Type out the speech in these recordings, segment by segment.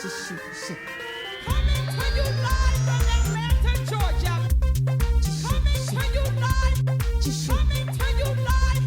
Just shoot the shit. Coming to you live from Atlanta, Georgia. Coming to you live. Coming to you live.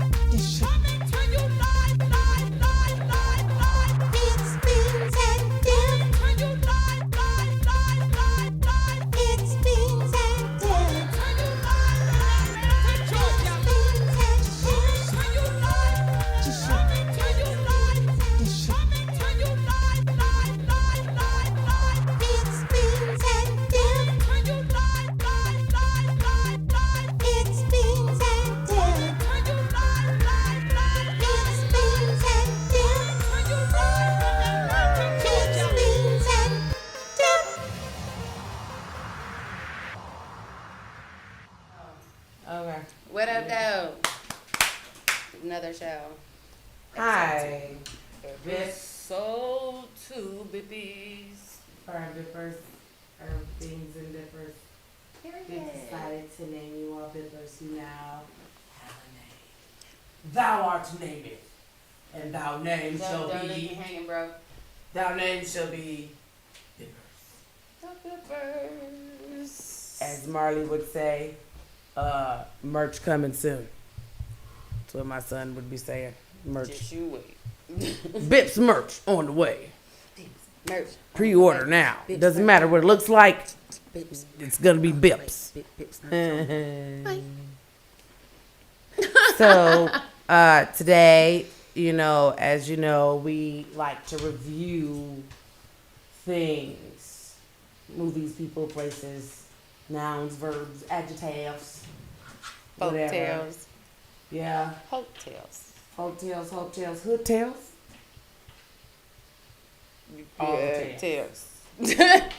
Coming to you live, live, live, live, live. It's Beans and Dip. Coming to you live, live, live, live, live. It's Beans and Dip. To you live from Atlanta, Georgia. Beans and Coming to you live. Just shoot Coming to you live. the shit. Coming to you live, live, live, live, live. It's Beans and Dip. To you live, live, live, live, live. It's Beans and Dip. To you live, live, live. It's Beans and Dip. To you live from Atlanta, It's Georgia. Beans and Dip. Okay. What up, though? Another show. Hi. This So two babies. are bippers, or things and dippers. We decided to name you all bippers who now have a name. Thou art named, and thou name shall Don't leave me be. hanging, bro. Thou name shall be bippers. The Bippers. As Marley would say, merch coming soon. That's what my son would be saying. Merch. Just you wait. Bips merch on the way. Merch. Pre-order now. Bips Doesn't merch. matter what it looks like. Bips. It's gonna be Bips. Bips. So today, as you know, we like to review things, movies, people, places, nouns, verbs, adjectives, whatever. Folktales. Yeah, Folktales. folktales, hood tales. All the Yeah, tales. tales. Duck.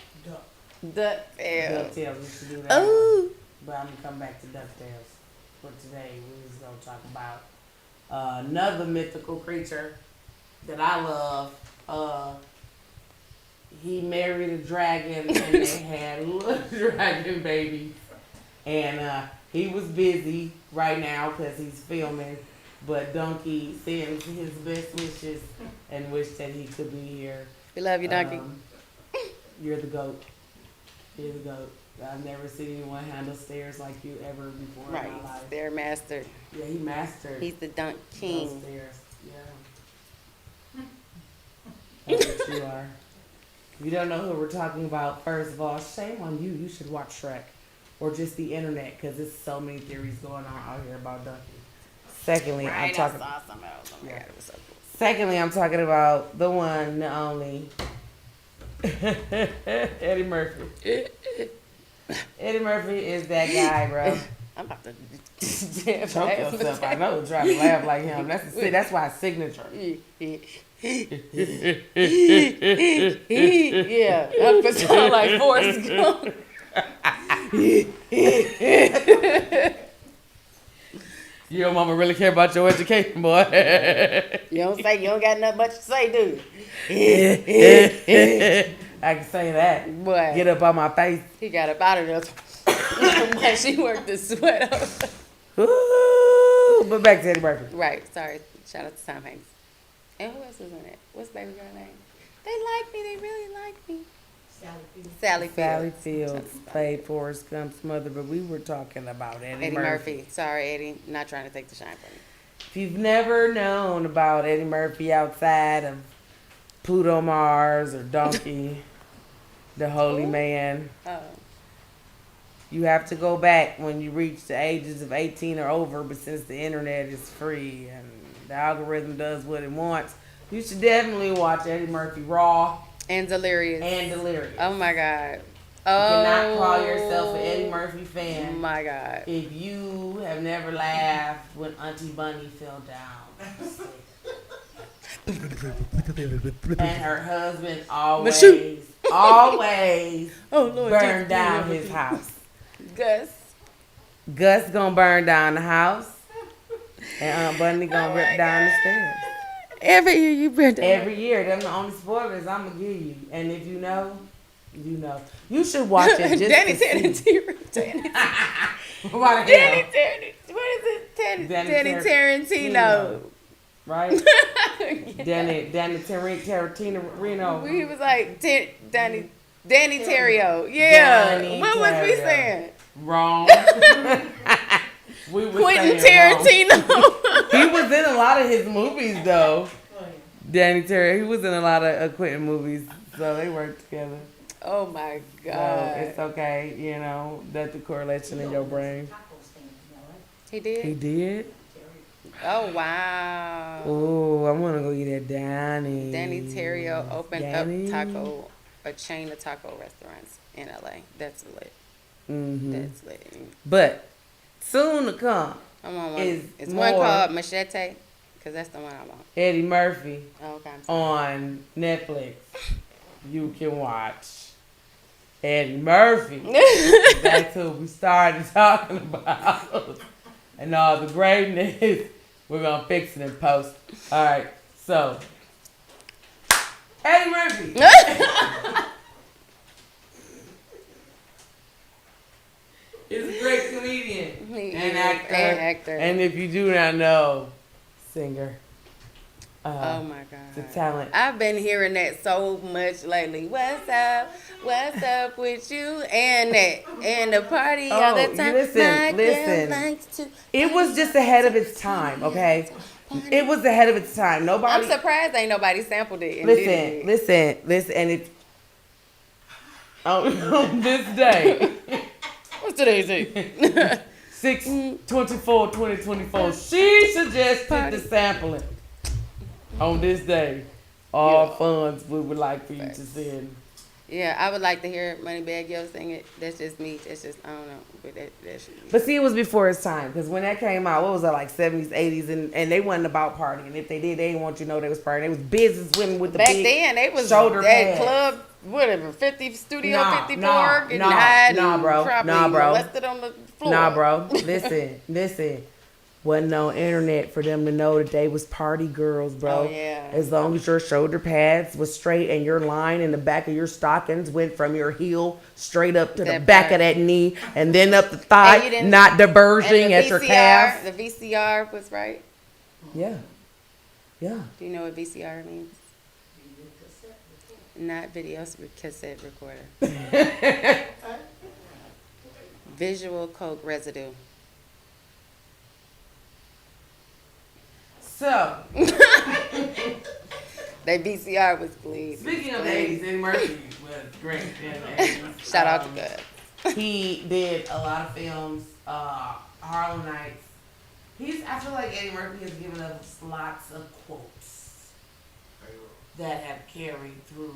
DuckTales. DuckTales, we should do that. Oh. But I'm gonna come back to DuckTales. For today, we're just gonna talk about another mythical creature that I love. He married a dragon and they had little dragon babies. And he was busy right now because he's filming. But Donkey sends his best wishes and wish that he could be here. We love you, Donkey. You're the GOAT. You're the GOAT. I've never seen anyone handle stairs like you ever before in Right. my life. They're master. Yeah, he mastered He's the Dunk those King. stairs. Yeah. That's what you are. If you don't know who we're talking about, first of all, shame on you. You should watch Shrek. Or just the internet, because there's so many theories going on out here about Donkey. Secondly, I'm Right, I talking. saw something else. Oh my God, it was so cool. Secondly, I'm talking about the one, the only, Eddie Murphy. Eddie Murphy is that guy, bro. I'm about to Choke yourself. I know, trying to laugh like him. That's why it's signature. Yeah, I'm gonna sound like Forrest Gump. Your mama really care about your education, boy. You don't got nothing much to say, do I can say that. you? Boy, Get up on my face. he got up out of there. Boy, she worked the sweat off. Ooh, but back to Eddie Murphy. Right, sorry. Shout out to Tom Hanks. And who else was in it? What's baby girl name? They like me. They really like me. Sally Field. Sally Fields played Forrest Gump's mother, but we were talking about Eddie Murphy. Sorry, Eddie. Not trying to take the shine from you. If you've never known about Eddie Murphy outside of Pluto Mars or Donkey, the Holy Man, Oh. you have to go back when you reach the ages of 18 or over, but since the internet is free and the algorithm does what it wants, you should definitely watch Eddie Murphy Raw And Delirious. and Delirious. Oh my God. You Oh. cannot call yourself an Eddie Murphy Oh fan my God. if you have never laughed when Auntie Bunny fell down. And her husband always Oh Lord. burned down his house. Gus. Gus gonna burn down the house, and Aunt Bunny gonna rip down the stairs. Every year you burn down. Every year, them the only spoilers I'm gonna give you. And if you know, you know. You should watch it just Danny to see. Why the hell? What is it? Danny Danny Tarantino. right? Danny Tarantino. We was like Danny Terrio. Yeah. Danny What was we Terrio. saying? Wrong. We were Quentin saying wrong. Tarantino. He was in a lot of his movies, though. Danny Terry, he was in a lot of Quentin movies, so they worked together. Oh my So God. it's okay, you know, that's the correlation in your brain. He did? He did? Oh wow. Oh, I want to go eat at Danny. Danny Terrio opened Danny? up a chain of taco restaurants in LA. That's lit. Mm-hmm. That's lit. But soon to come, I'm on one. Is It's one more- called Machete, because that's the one I want. Eddie Murphy Oh, okay. I'm sorry. on Netflix. You can watch Eddie Murphy. That's who we started talking about. And all the greatness. We're going to fix it in post. All right. So, Eddie Murphy. He's a great comedian He and is, actor. and actor. And if you do not know, singer. Oh my God. The talent. I've been hearing that so much lately. What's up? What's up with you? And that. And the party all the time. Listen. Likes to It was just ahead of its time, okay? It was ahead of its time. I'm Nobody. surprised ain't nobody sampled it. And did it. Listen, and it's on this day, What's today's date? 6/24/2024, she suggested the sampling on this day. All funds we would like for you to send. Yeah, I would like to hear Moneybagg Yo sing it. That's just me. That's just, I don't know. But that should But see, it was before its time, because when that came out, what was that, like 70s, 80s, and they wasn't about partying. If they did, they didn't want you to know they was partying. They was business women with the back big then, they was shoulder that pads. club, whatever, 50, Studio Nah, 54, nah, getting nah, high nah, and bro, probably nah, bro. molested on the floor. Nah, bro. Listen. Wasn't no internet for them to know that they was party girls, bro. Oh, yeah. As long as your shoulder pads was straight and your line in the back of your stockings went from your heel straight up to the That back part. of that knee and then up the And you thigh, didn't- not And the diverging at your calf. The VCR was right. Yeah. Do you know what VCR means? Not video cassette recorder. Visual coke residue. So, That VCR was clean. speaking of the 80s, Eddie Murphy was great in the 80s. Shout out to God. He did a lot of films, Harlem Nights. I feel like Eddie Murphy has given us lots of quotes that have carried through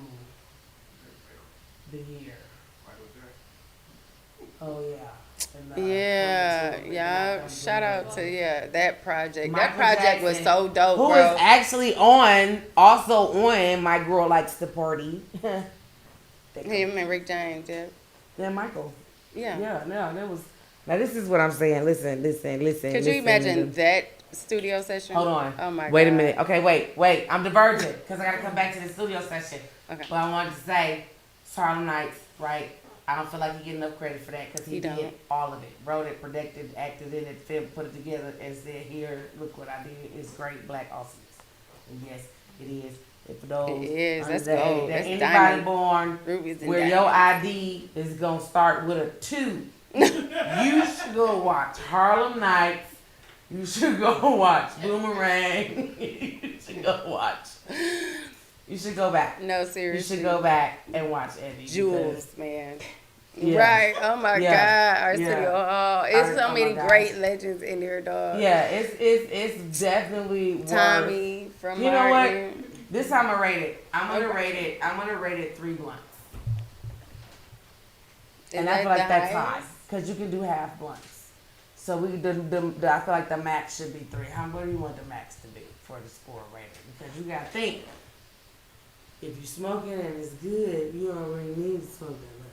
the year. Oh yeah. And, Yeah. Shout out to that project. Michael That project was Jackson, so dope, who bro. is actually also on My Girl Likes to Party. Him and Rick James, yeah. Then Michael. Yeah. Yeah, no, that was. Now this is what I'm saying. Listen. Could you imagine that studio session? Hold on. Oh my God. Wait a minute. Okay, wait. I'm diverging because I gotta come back to the studio session. Okay. But I wanted to say, Harlem Nights, right? I don't feel like he get enough credit for that because he He did don't. all of it. Wrote it, predicted, acted in it, filmed, put it together, and said, here, look what I did. It's great black awesomeness. And yes, it is. And for those It is. That's under the age gold. that That's anybody diamond. born Rubies and where your ID is gonna start with a 2, you should go watch Harlem Nights. You should go watch Boomerang. You should go watch. You should go back. No, You seriously. should go back and watch Eddie. Jewels, man. Yeah. Right. Oh my Yeah. God. Our Yeah. studio hall. It's Oh so my many gosh. great legends in there, dog. Yeah, it's definitely worth. Tommy from You know what? Martin. This time I rate it. I'm gonna rate it 3 blunts. And I Is feel that like the that's high highest? because you can do half blunts. So I feel like the max should be 3. What do you want the max to be for the score rating? Because you gotta think, if you smoking and it's good, you don't really need to smoke that much.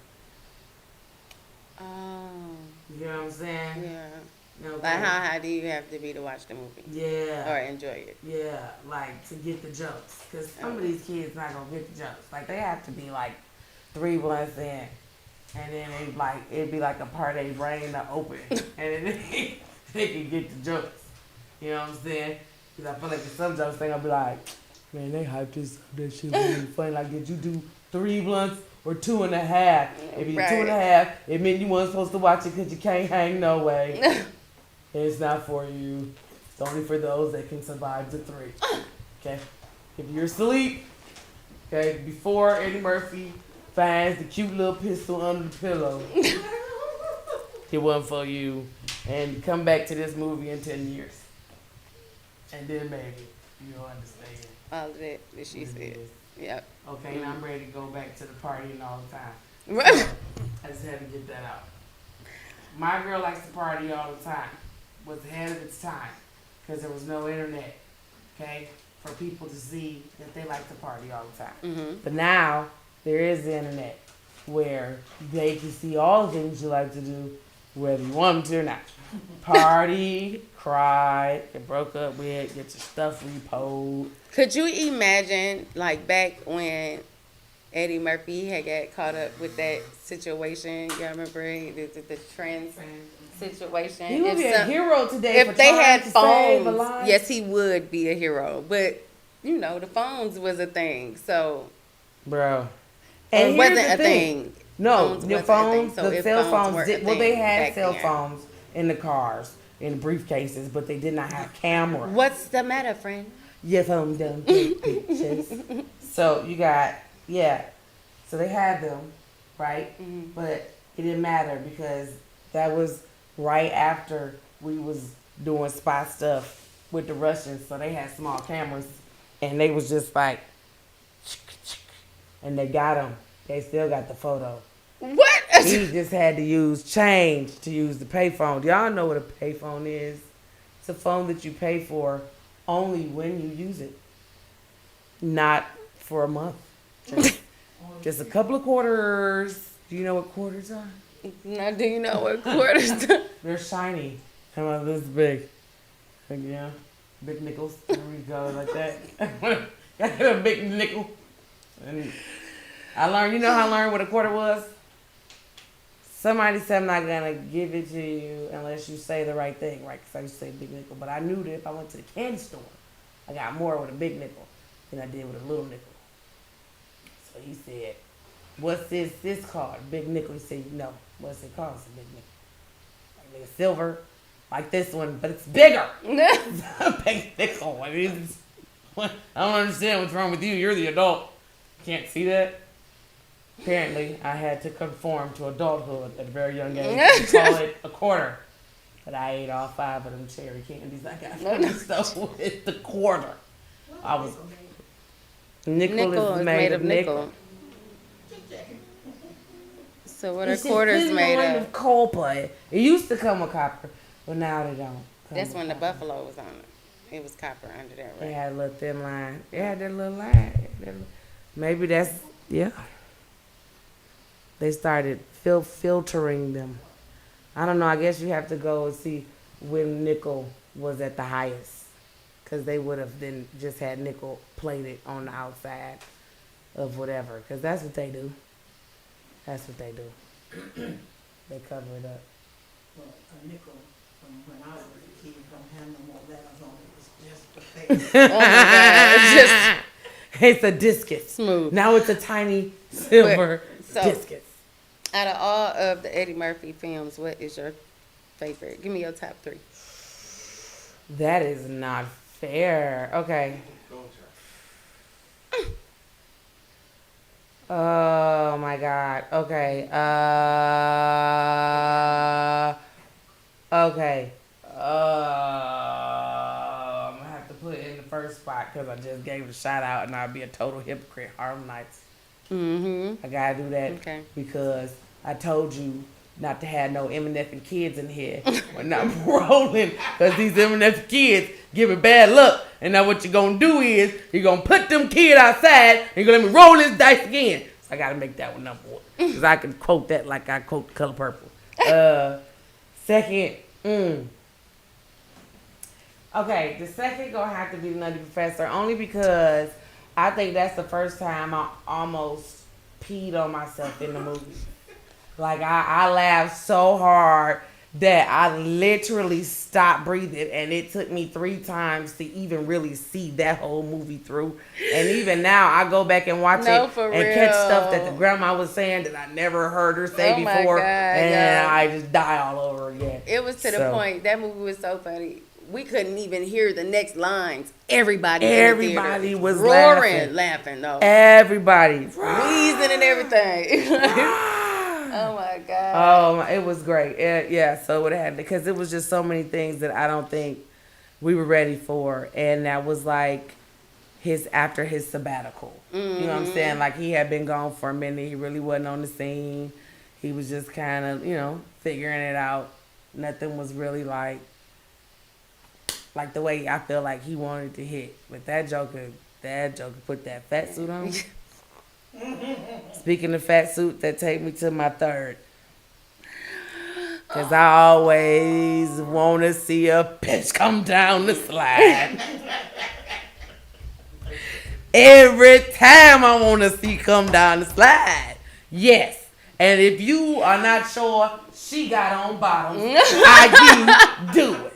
Oh, You know what I'm saying? yeah. Okay. Like how high do you have to be to watch the movie Yeah. or enjoy it? Yeah, like to get the jokes, because some of these kids not gonna get the jokes. Like they have to be like 3 blunts in, and then it'd be like a part of their brain to open, and then they can get the jokes. You know what I'm saying? Because I feel like in some jokes thing I'll be like, man, they hyped this up. That shit was really funny. Like, did you do 3 blunts or 2.5? If you did Right. 2.5, it meant you weren't supposed to watch it because you can't hang no way. It's not for you. It's only for those that can survive the 3. Okay? If you're asleep, okay, before Eddie Murphy finds the cute little pistol under the pillow, it wasn't for you. And come back to this movie in 10 years. And then maybe you'll understand. All of that she what it said. is. Yep. Okay, now I'm ready to go back to the partying all the time. Right. So, I just had to get that out. My girl likes to party all the time. Was ahead of its time because there was no internet, okay, for people to see that they like to party all the time. Mm-hmm. But now there is the internet where they can see all the things you like to do, whether you want them to or not. Party, cry, get broke up with, get your stuff repoed. Could you imagine, like, back when Eddie Murphy had got caught up with that situation? Y'all remember the trans situation? He would If be a some- hero today for If they trying had to save a phones, life. yes, he would be a hero. But, you know, the phones was a thing, so... Bro. Or And it here's wasn't the a thing. thing. No, Phones your wasn't a thing, phones, so the if cell phones phones weren't a did, well, thing they had back cell then. phones in the cars, in the briefcases, but they did not have camera. What's the matter, friend? Your phone don't take pictures. So you got, yeah. So they had them, right? Mhm. But it didn't matter because that was right after we was doing spy stuff with the Russians. So they had small cameras, and they was just like, and they got them. They still got the photo. What? He just had to use change to use the payphone. Y'all know what a payphone is. It's a phone that you pay for only when you use it. Not for a month. Just a couple of quarters. Do you know what quarters are? Now, do you know what quarters? They're shiny. Come on, this big. Like, yeah. Big nickels. There we go, like that. I got a big nickel. And I learned, you know how I learned what a quarter was? Somebody said I'm not gonna give it to you unless you say the right thing, right? Because I used to say big nickel, but I knew that if I went to the candy store, I got more with a big nickel than I did with a little nickel. So he said, "What's this called? Big nickel?" He said, "No, what's it called? It's a big nickel, like silver, like this one, but it's bigger." Big nickel. I mean, I don't understand what's wrong with you. You're the adult. Can't see that. Apparently, I had to conform to adulthood at a very young age. Call it a quarter. But I ate all 5 of them cherry candies I got from the store with the quarter. I was nickel is made of nickel. So what are It's just quarters plenty made line of? Copper. It used to come with copper, but now they don't. come That's with when the copper. buffalo was on it. It was copper under there, They right? had a little thin line. They had that little line. Maybe that's, yeah. They started filtering them. I don't know. I guess you have to go and see when nickel was at the highest. Because they would have then just had nickel plated on the outside of whatever. Because that's what they do. That's what they do. They cover it up. Well, a nickel from when I was a kid don't have no more letters on it. It's just the face. Oh my God, it's just It's a discus. smooth. Now it's a tiny silver so- discus. Out of all of the Eddie Murphy films, what is your favorite? Give me your top 3. That is not fair. Okay. Oh my God. Okay. Okay. I'm gonna have to put it in the first spot because I just gave it a shout out and I'd be a total hypocrite. Harlem Nights. Mm-hmm. I gotta do that Okay. because I told you not to have no M&F kids in here when I'm rolling because these M&F kids give it bad luck. And now what you're gonna do is you're gonna put them kids outside and you're gonna let me roll this dice again. So I gotta make that one number 1 because I can quote that like I quote Color Purple. Second, okay, the second gonna have to be the Nutty Professor only because I think that's the first time I almost peed on myself in the movie. Like I laughed so hard that I literally stopped breathing, and it took me 3 times to even really see that whole movie through. And even now, I go back and watch No, it for and catch stuff that real. the grandma was saying that I never heard her say Oh my before, God, and yeah. I just die all over again. It was to the So, point, that movie was so funny. We couldn't even hear the next lines. Everybody Everybody in the theater was roaring, laughing though. Everybody. Wheezing and everything. Oh my God. Oh, it was great. Yeah, so it had, because it was just so many things that I don't think we were ready for, and that was like after his sabbatical. You know what I'm saying? Like, he had been gone for a minute. He really wasn't on the scene. He was just kind of, figuring it out. Nothing was really like the way I feel like he wanted to hit. But that Joker put that fat suit on. Speaking of fat suit, that take me to my third. Because I always want to see a bitch come down the slide. Every time I want to see come down the slide. Yes. And if you are not sure she got on bottoms, I do it.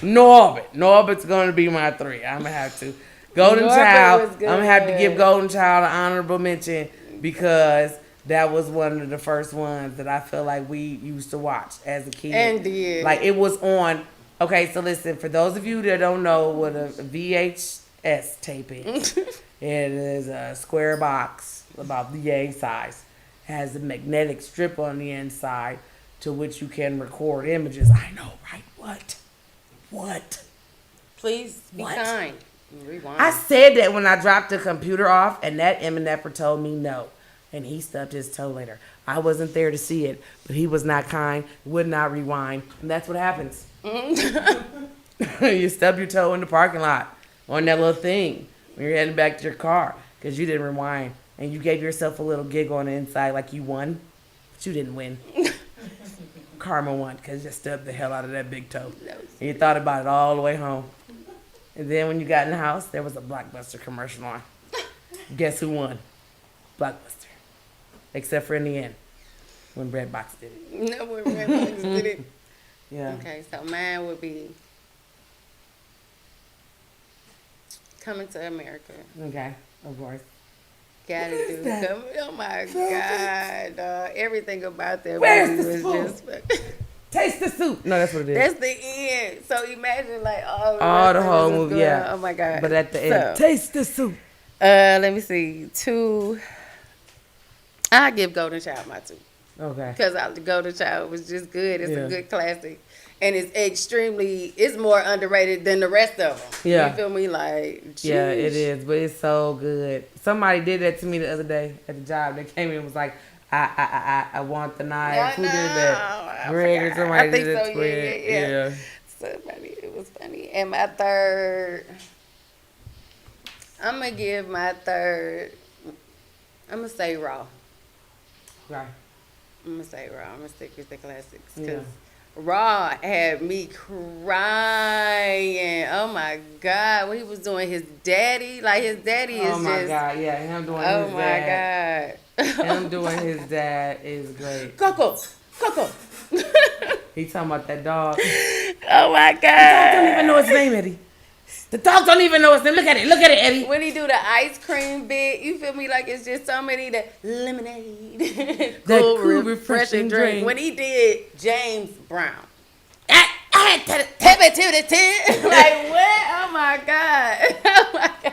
Norbert's going to be my 3. I'm going to have to. Golden Norbert Child, was I'm good. going to have to give Golden Child an honorable mention because that was one of the first ones that I feel like we used to watch as a kid. And did. Like, it was on. Okay, so listen, for those of you that don't know what a VHS tape is, it is a square box about the yay size. It has a magnetic strip on the inside to which you can record images. I know, right? What? Please be What? kind. Rewind. I said that when I dropped the computer off, and that Eminem told me no. And he stubbed his toe later. I wasn't there to see it, but he was not kind, would not rewind. And that's what happens. You stub your toe in the parking lot on that little thing when you're heading back to your car because you didn't rewind. And you gave yourself a little giggle on the inside like you won, but you didn't win. Karma won because you stubbed the hell out of that big toe. And you thought about it all the way home. And then when you got in the house, there was a Blockbuster commercial on. Guess who won? Blockbuster. Except for in the end, when Redbox did it. No, when Redbox did it. Yeah. Okay, so mine would be Coming to America. Okay, of course. Gotta do. that? Oh my God, dog. Everything about that Where's movie the was spoon? just. Taste the soup. No, that's what it is. That's the end. So imagine like all the rest whole of it was movie, going yeah. on. Oh my God. But at the end, So, taste the soup. let me see. 2. I give Golden Child my 2 Okay. because the Golden Child was just good. It's Yeah. a good classic, and it's more underrated than the rest of them. Yeah. You feel me? Like, Yeah, it jeez. is, but it's so good. Somebody did that to me the other day at the job. They came in and was like, I want the knife. Who did that? I Greg or forgot. somebody I think did that so. to me. Yeah. So funny. It was funny. And my third, I'm going to say Raw. Right. I'm going to say Raw. I'm going to stick with the classics. Yeah. Because Raw had me crying. Oh, my God. When he was doing his daddy. Like, his daddy is Oh my just. God, yeah, him doing Oh, his my dad. God. Him doing his dad is great. Coco. He talking about that dog. Oh, my The dog don't even God. know his name, Eddie. The dog don't even know his name. Look at it, Eddie. When he do the ice cream bit, you feel me? Like it's just so many that lemonade, Cool, refreshing drink. When he did James Brown, tap it to the 10. Like what? Oh my God! Oh my God!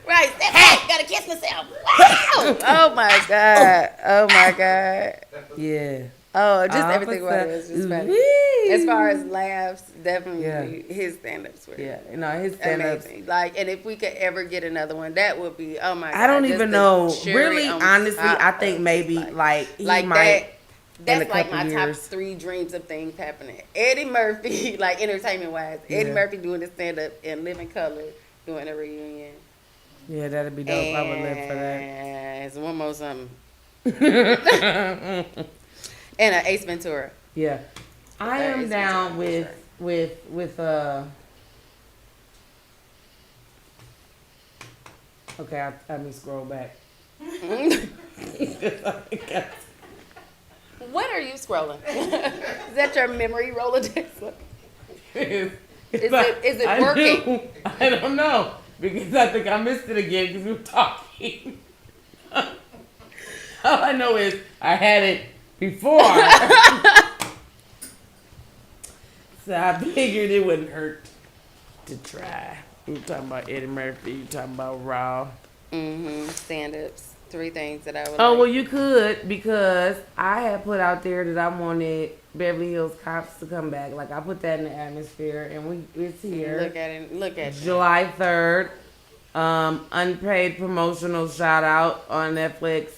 Right, step back. Gotta kiss myself. Wow! Oh my God! Oh my God! Yeah. Oh, just Officer. everything about it was just funny. Wee. As far as laughs, definitely Yeah. his stand-ups were. Yeah, his stand-ups. Amazing. Like, and if we could ever get another one, that would be, oh my God. I don't just even the know. cherry Really, on honestly, top I think of, maybe like he like might. that's in a like couple my top years. 3 dreams of things happening. Eddie Murphy, like entertainment wise, Eddie Yeah. Murphy doing the stand-up and Living Color doing a reunion. Yeah, that'd be dope. I would live for that. And it's one more something. And an Ace Ventura. Yeah, I That am is down what with Okay, let me scroll back. What are you scrolling? Is that your memory Rolodex? Is it working? I don't know because I think I missed it again because we were talking. All I know is I had it before. So I figured it wouldn't hurt to try. We were talking about Eddie Murphy, you talking about Raw. Stand-ups. 3 things that I would Oh, like. well, you could because I had put out there that I wanted Beverly Hills Cops to come back. Like, I put that in the atmosphere, and it's here. Look at it. Look at it. July 3rd. Unpaid promotional shout out on Netflix.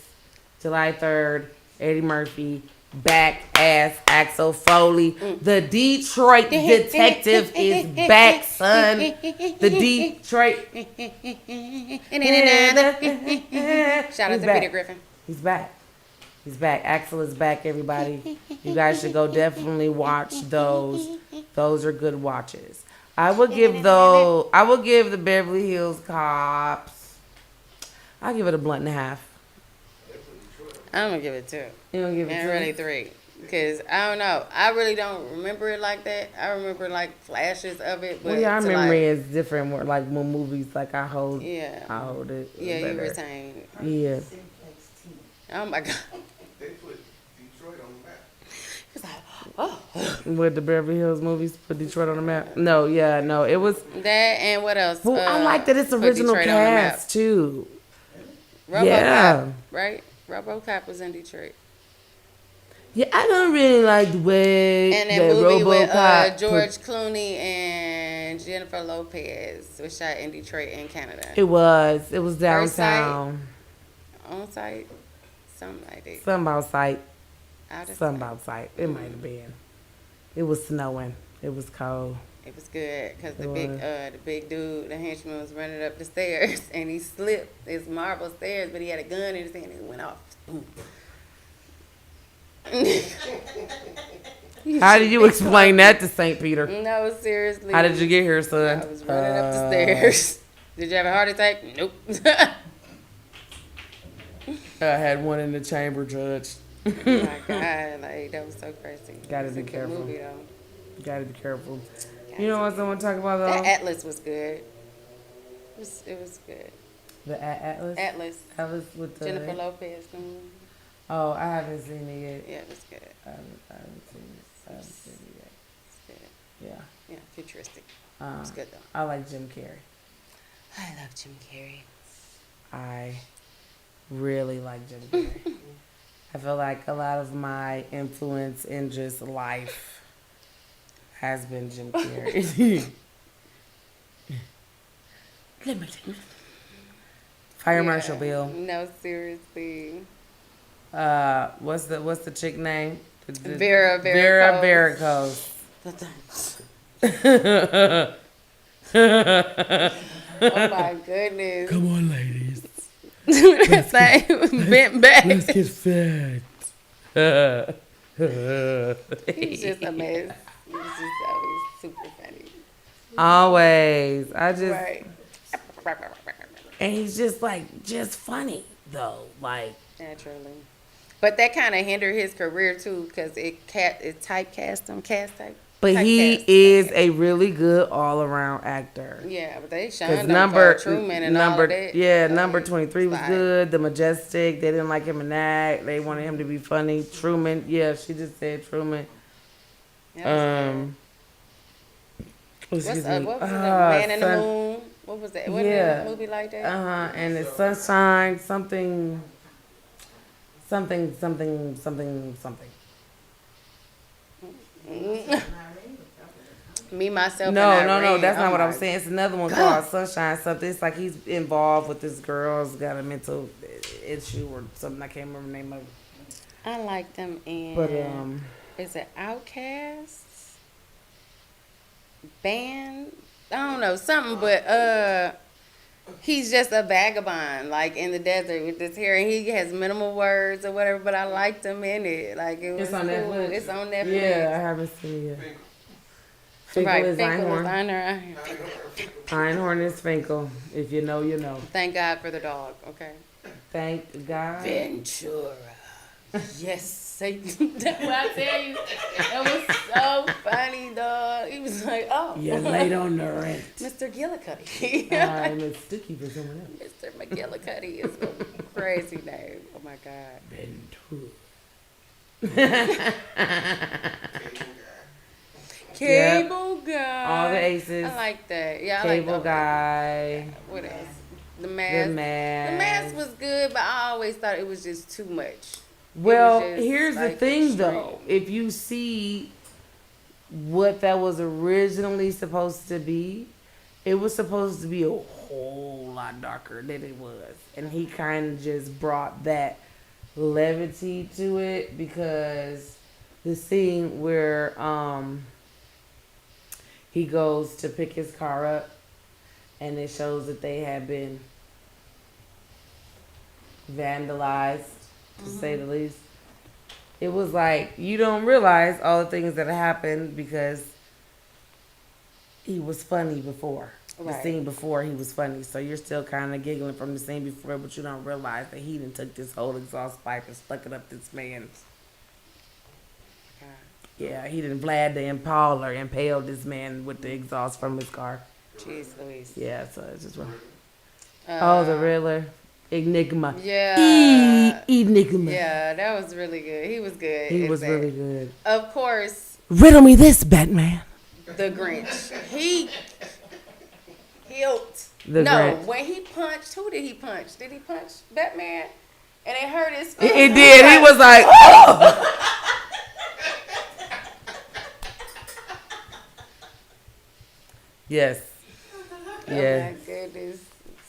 July 3rd. Eddie Murphy. Back ass Axel Foley. The Detroit detective is back, son. The Detroit. Shout out He's to back. Peter Griffin. He's back. He's back. Axel is back, everybody. You guys should go definitely watch those. Those are good watches. I would give the Beverly Hills Cops. I'll give it a blunt and a half. I'm gonna give it 2. You don't give it And two? really 3. Because I don't know. I really don't remember it like that. I remember like flashes of it. But Well, yeah, our to, memory like, is different. More like when movies, like I hold Yeah. it. Yeah, you better. retain. Yeah. Simplex team. Oh my God. They put Detroit on the map. It's like, oh. With the Beverly Hills movies, put Detroit on the map. No, yeah, no, it was. That and what else? Well, I like that it's put original Detroit on the map? cast too. RoboCop, Yeah. right? RoboCop was in Detroit. Yeah, I don't really like the way And that that movie with RoboCop George Clooney and Jennifer Lopez was shot in Detroit and Canada. It was First downtown. On site, something like that. Something about sight. Out of Something sight. about sight. It might have been. It was snowing. It was cold. It was good because the It big dude, the henchman, was running up the stairs and he slipped his marble stairs, but he had a gun in his hand and it went off. Boom. How did you explain that to St. Peter? No, seriously. How did you get here, son? I was running up the stairs. Did you have a heart attack? Nope. I had one in the chamber, Judge. Oh my God, like that was so crazy. Gotta It's be a good careful. movie, though. Gotta be careful. You know what someone talk about That though? Atlas was good. It was good. The Atlas. Atlas. Atlas with the. Jennifer Lopez. Oh, I haven't seen it yet. Yeah, it was good. I haven't seen it. I haven't seen it yet. It's good. Yeah. Yeah, futuristic. It was good though. I like Jim Carrey. I love Jim Carrey. I really like Jim Carrey. I feel like a lot of my influence in just life has been Jim Carrey. Let me tell you. Fire Marshal Bill. No, seriously. What's the chick name? Vera Varicose. Oh my goodness. Come on, ladies. That thing bent back. Let's get fat. He's just a mess. He's just always super funny. Always. Right. And he's just funny though. Like, Naturally. But that kind of hindered his career too, because it typecast him, but he typecast. is a really good all around actor. Yeah, but they Because shunned him for Truman and all of that. yeah, Like, number 23 was like, good. The Majestic, they didn't like him in that. They wanted him to be funny. Truman, yeah, she just said Truman. that was Excuse good. me. What was it? Man in the Son- Moon? What was that? Wasn't Yeah. it a movie like that? And it's Sunshine, something. Me, myself, No, and no, Irene. that's not Oh what I'm my saying. It's another one called Sunshine something. It's like he's involved with this girl's got a mental issue or something. I can't remember the name of it. I like them in. But Is it Outcasts? Band? I don't know, something, but he's just a vagabond, like in the desert with his hair, and he has minimal words or whatever, but I liked him in it. Like it was It's on cool. Netflix. It's on Netflix. Yeah, I haven't seen it yet. Finkel Right, is Finkel was Einhorn. Einhorn. Einhorn is Finkel. If you know, you know. Thank God for the dog, okay? Thank God. Ventura. Yes, Satan. That's what I tell you. It was so funny, dog. He was like, oh. You laid on the rent. Mr. Gillicuddy. I'm a sticky for someone else. Mr. McGillicuddy is a crazy name. Oh my God. Cable guy. All the aces. I like that. Yeah, I Cable like that. guy. What else? The mask. The mask. The mask was good, but I always thought it was just too much. Well, just, here's the like, thing, extreme. though. If you see what that was originally supposed to be, it was supposed to be a whole lot darker than it was. And he kind of just brought that levity to it because the scene where he goes to pick his car up and it shows that they have been vandalized, to say the least. It was like, you don't realize all the things that happened because he was funny before. The Right. scene before, he was funny. So you're still kind of giggling from the scene before, but you don't realize that he done took this whole exhaust pipe and stuck it up this man's. Yeah, he done Vlad the Impaler impaled this man with the exhaust from his car. Jeez Louise. Yeah, so it's just wrong. Oh, the Riddler. Enigma. Yeah. Enigma. Yeah, that was really good. He was good. He at was that. really good. Of course, Riddle me this, Batman. the Grinch. He killed. The No, Grinch. when he punched, who did he punch? Did he punch Batman? And it hurt his It feelings. did. He was like, oh! Yes. Oh Yes. my goodness.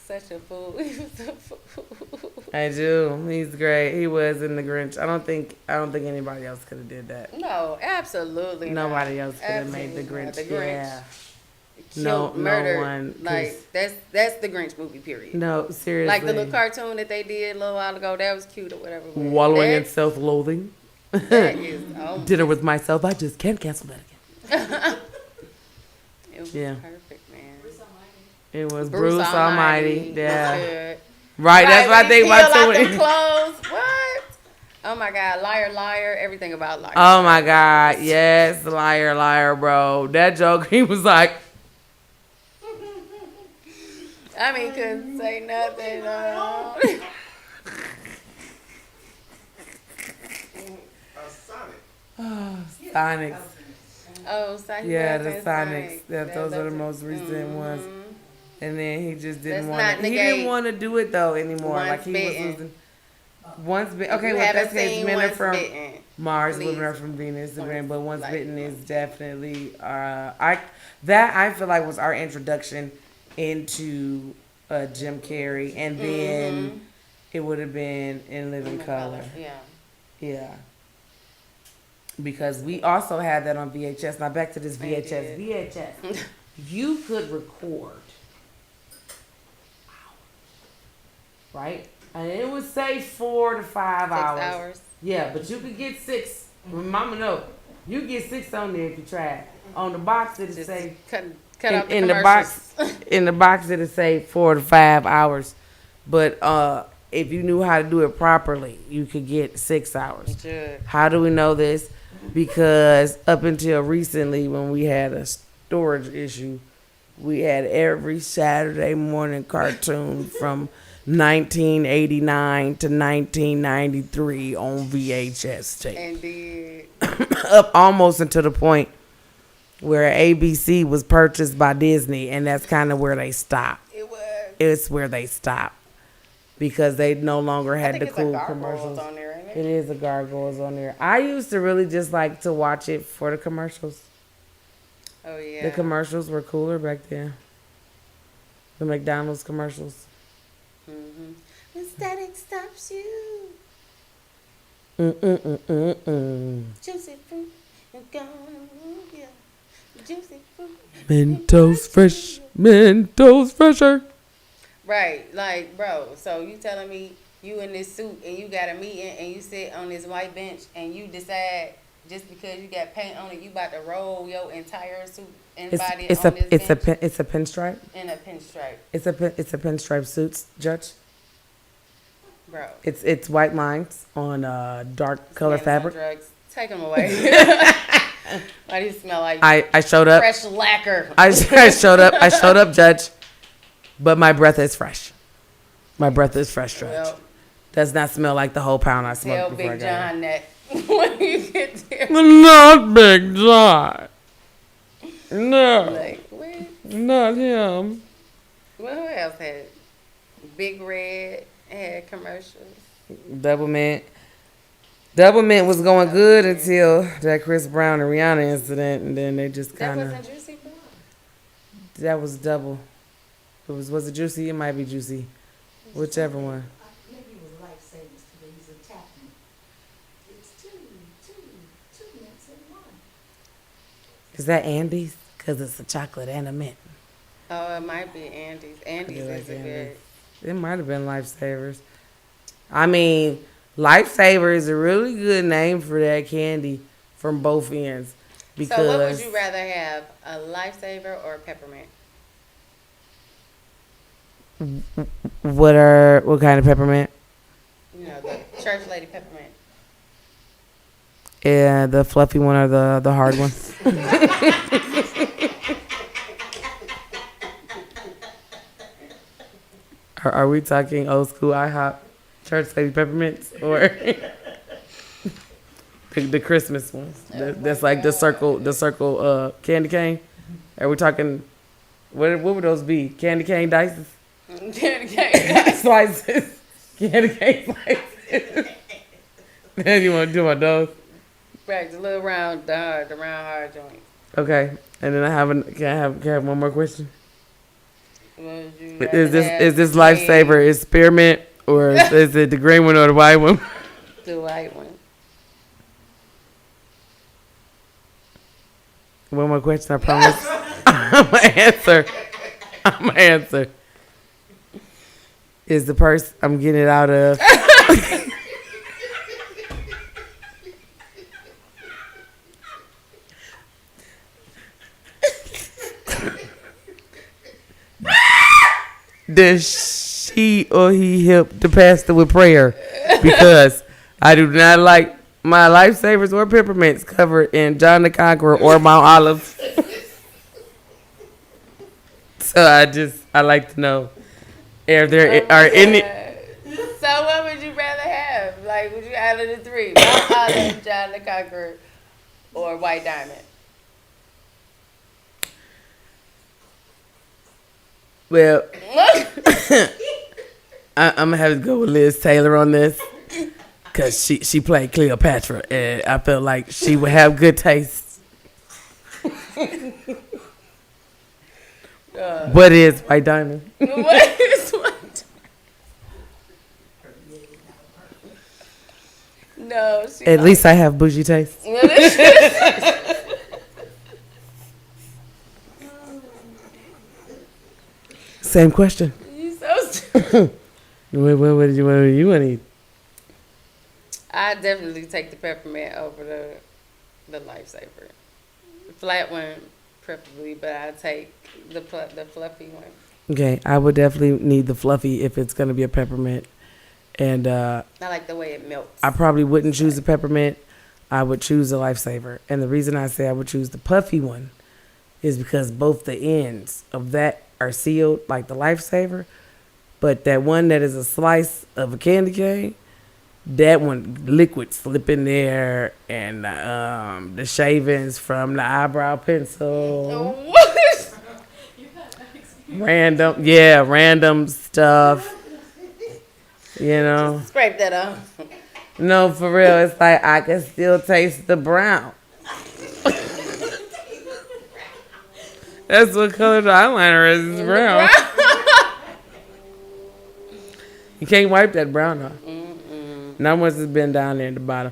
Such a fool. He was a fool. I do. He's great. He was in the Grinch. I don't think anybody else could have did that. No, absolutely Nobody not. else could have made the Absolutely not. Grinch. The Grinch. Yeah. Killed, No murdered. one, 'cause- Like that's the Grinch movie. Period. No, seriously. Like the little cartoon that they did a little while ago. That was cute or whatever. but Wallowing in that- self-loathing. That is. Oh, Dinner with myself. I just can't cancel that again. it was Yeah. perfect, man. It was Bruce Almighty. was Yeah. good. Right. That's what I when he think about peeled out too. them clothes. What? Oh my God, liar, liar, everything about liar. Oh my God. Yes. Liar, liar, bro. That joke, he was like, I mean, couldn't say nothing. Sonic. Sonics. Oh, Sonic. Yeah, the and Sonics. Those are the those most recent ones. Mhm. And then he just didn't Let's want not to. He didn't negate want to do it though anymore. once Like he bitten. was losing. Once bitten. Okay, You well, haven't that's case seen men are Once from Bitten. Mars, Please. women are from Venus, but once Like, bitten is definitely I feel like was our introduction into Jim Carrey, and then it would have been In Living Color. Yeah. Yeah. Because we also had that on VHS. Now back to this We VHS. did. VHS. You could record. Right? And it would say 4 to 5 hours. 6 hours. Yeah, but you could get 6. Mama know. You get 6 on there if you try. On the box it'll Just say cut out the in the commercials. box in the box it'll say 4 to 5 hours. But if you knew how to do it properly, you could get 6 hours. Should. How do we know this? Because up until recently, when we had a storage issue, we had every Saturday morning cartoon from 1989 to 1993 on VHS tape. And did. Up almost until the point where ABC was purchased by Disney, and that's kind of where they stopped. It was. It's where they stopped because they no longer I had think the it's cool a Gargoyles commercials. on there, ain't It it? is a Gargoyles on there. I used to really just like to watch it for the commercials. Oh yeah. The commercials were cooler back then. The McDonald's commercials. Mm-hmm. When static stops you, juicy fruit, and gonna move you. Juicy fruit. Mentos fresh, Mentos fresher. Right, like, bro, so you telling me you in this suit and you got a meeting and you sit on this white bench and you decide just because you got paint on it, you about to roll your entire suit and body It's on a this bench it's a pinstripe. in a pinstripe. It's a pinstripe suits, Judge. Bro. It's white lines on dark color Man is on fabric. drugs. Take them away. Why do you smell like I showed up. fresh lacquer? I showed up. I showed up, Judge. But my breath is fresh. My breath is fresh, Judge. Well, Does not smell like the whole pound I tell smoked before I Big got John that when you get there. here. Not Big John. No, Like, where? not him. Well, who else had? Big Red had commercials. Double Mint. Double Mint was going good until that Chris Brown and Rihanna incident, and then they just That kind of. wasn't Juicy Blonde. That was double. Was it Juicy? It might be Juicy. Whichever one. Maybe it was lifesavers today. He's attacking. It's two mints in one. Is that Andy's? Because it's a chocolate and a mint. Oh, it might be Andy's. Andy's Yeah, is a like good. Andy's. It might have been Lifesavers. I mean, Lifesaver is a really good name for that candy from both ends. Because So, what would you rather have, a Lifesaver or a peppermint? what kind of peppermint? You know, the church lady peppermint. Yeah, the fluffy one or the hard one? Are we talking old school IHOP church lady peppermints or the Christmas ones? That's like the circle candy cane. Are we talking? What would those be? Candy cane dices, slices, candy cane slices. Then you want to do my those? Right, the little round, the round hard joint. Okay, and then can I have one more question? Would you Is rather have this Lifesaver is spearmint or is it the green one or the white one? the white one? One more question, I promise. I'm gonna answer. Is the purse I'm getting it out of? Does she or he help the pastor with prayer? Because I do not like my Lifesavers or peppermints covered in John the Conqueror or Mount Olive. So I like to know if there are any. So what would you rather have? Like, would you out of the three? Mount Olive, John the Conqueror, or White Diamond? Well, I'm gonna have to go with Liz Taylor on this because she played Cleopatra and I felt like she would have good taste. What is White Diamond? What is what? No, she At least I have bougie taste. Same question. You so stupid. What do you want to eat? I definitely take the peppermint over the Lifesaver. The flat one, preferably, but I take the fluffy one. Okay, I would definitely need the fluffy if it's gonna be a peppermint, and I like the way it melts. I probably wouldn't choose a peppermint. I would choose a Lifesaver, and the reason I say I would choose the puffy one is because both the ends of that are sealed like the Lifesaver, but that one that is a slice of a candy cane, that one liquid slip in there, and the shavings from the eyebrow pencil, What? random stuff, you know. Scrape that off. No, for real, it's like I can still taste the brown. That's what color the eyeliner is. It's brown. You can't wipe that brown off. Not once it's been down there at the bottom.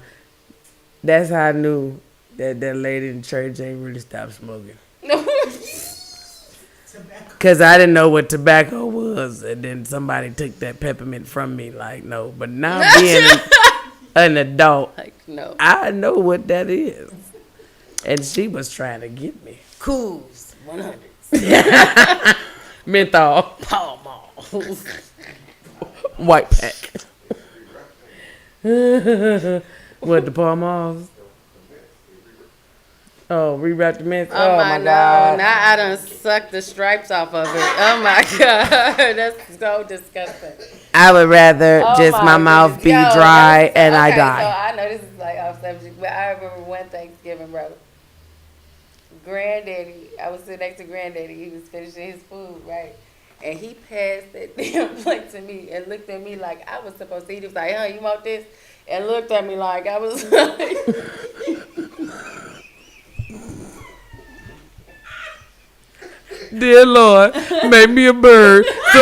That's how I knew that lady in church ain't really stopped smoking. Because I didn't know what tobacco was. And then somebody took that peppermint from me. Like, no. But now being an adult, Like, no. I know what that is. And she was trying to get me. Cools, 100s. Menthol. Pall Mall. White pack. What, the palm offs? Oh, rewrap the mints. Oh, my God. God. Now I done sucked the stripes off of it. Oh my God. That's so disgusting. I would rather Oh just my mouth goodness. be Yo, dry that's- and I okay, die. So I know this is like off subject, but I remember one Thanksgiving, bro. Granddaddy, I was sitting next to Granddaddy. He was finishing his food, right? And he passed that damn plate to me and looked at me like I was supposed to eat. He was like, "Huh, you want this?" And looked at me like I was like. Dear Lord, make me a bird. So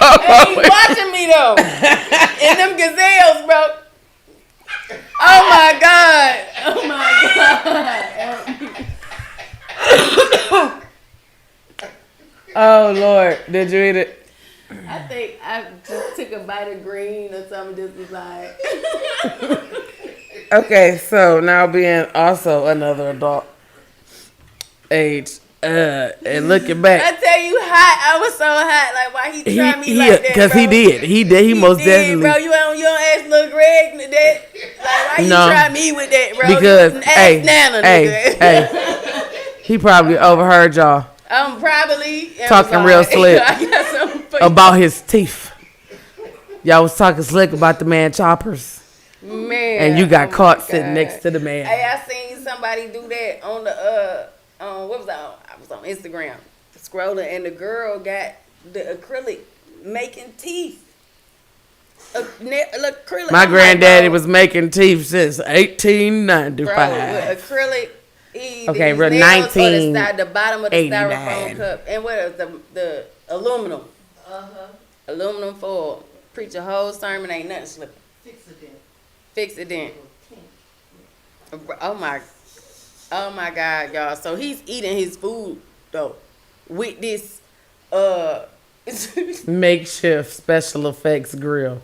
And he watching me though. And them gazelles, bro. Oh my God. Oh my God. Oh Lord, did you eat it? I think I just took a bite of green or something. Just was like. Okay, so now being also another adult age, and looking I back, tell you, hot. I was so hot. Like why he tried me like that? because he bro? did, he most did, definitely. bro. You don't ask Lil Greg that. Like why you No. try me with that, bro? Because ask hey, Nana, hey, nigga. he probably overheard y'all Probably and talking was real like, slick I got something for you. about his teeth. Y'all was talking slick about the man choppers, Man, and you got oh my caught sitting God. next to the man. Hey, I seen somebody do that on the what was I on? I was on Instagram scrolling, and the girl got the acrylic making teeth. Acrylic. My I'm like, granddaddy bro, was making teeth since bro 1895. with acrylic. Okay, these we're nails on the bottom of the 1989. styrofoam cup, and what is the aluminum? Uh-huh. Aluminum foil. Preach a whole sermon, ain't nothing slipping. Fix it then. Fix it then. Oh my God, y'all. So he's eating his food though with this Makeshift special effects grill.